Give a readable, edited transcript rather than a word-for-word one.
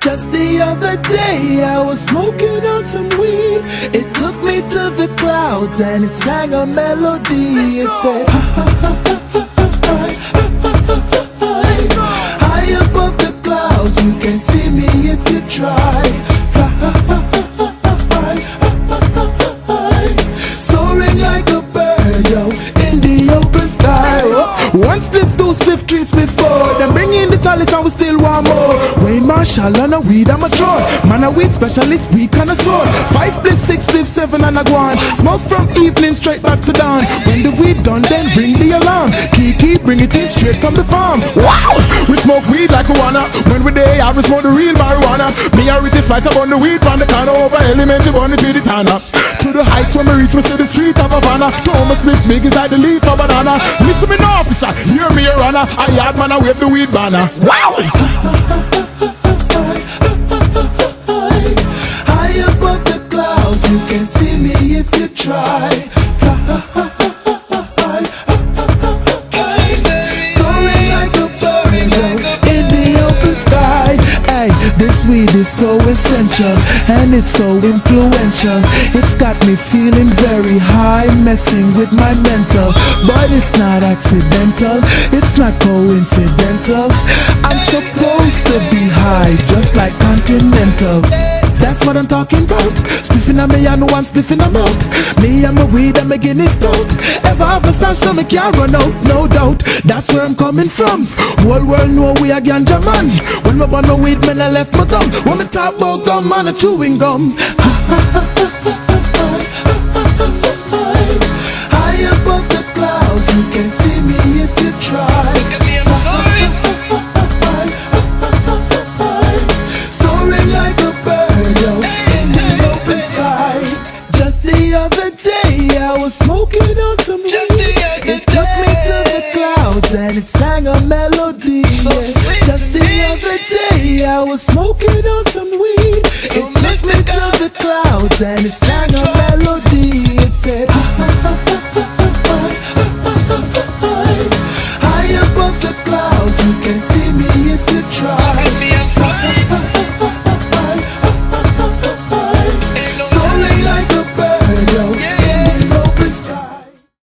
Just the other day I was smoking on some weed. It took me to the clouds and it sang a melody. It said high above the clouds, you can see me if you try. Soaring like a bird, yo, in the open sky. One spliff, two spliff, three spliff, four. Then bring in the chalice and we still want more. Wayne Marshall and a weed amateur. Man a weed specialist, weed connoisseur. 5 spliff, 6 spliff, 7 and a guan. Smoke from evening straight back to dawn. When the weed done, then ring the alarm. Kiki, bring it in straight from the farm. Wow! We smoke weed like we wanna. When we day out, we smoke the real marijuana. Me and Richie Spice up on the weed from the corner. Over elementary, on the the Tana. To the heights when we reach, we see the street of Havana. Thomas Smith big inside the leaf of banana. Listen me now, officer, hear me, your honor. I yard man, I wave the weed banner. Wow! High above the clouds, you can see me if you try. Soaring like a bird in the open sky. Hey, this weed is so essential and it's so influential. It's got me feeling very high, messing with my mental. But it's not accidental, it's not coincidental. I'm supposed to be high, just like Continental. That's what I'm talking about. Spliffing on me and one spliffing I'm out. Me and my weed and my Guinness stout. Ever have a stash so me can't run out, no doubt. That's where I'm coming from. Whole world know we a ganja man. When me burn my weed, man I left my gum. When me talk about gum, man a chewing gum. High above the clouds, you can see me if you try. Soaring like a bird, yo, in the open sky. Just the other day I was smoking on some weed. It took me to the clouds and it sang a melody. Just the other day I was smoking on some weed. It took me to the clouds and it sang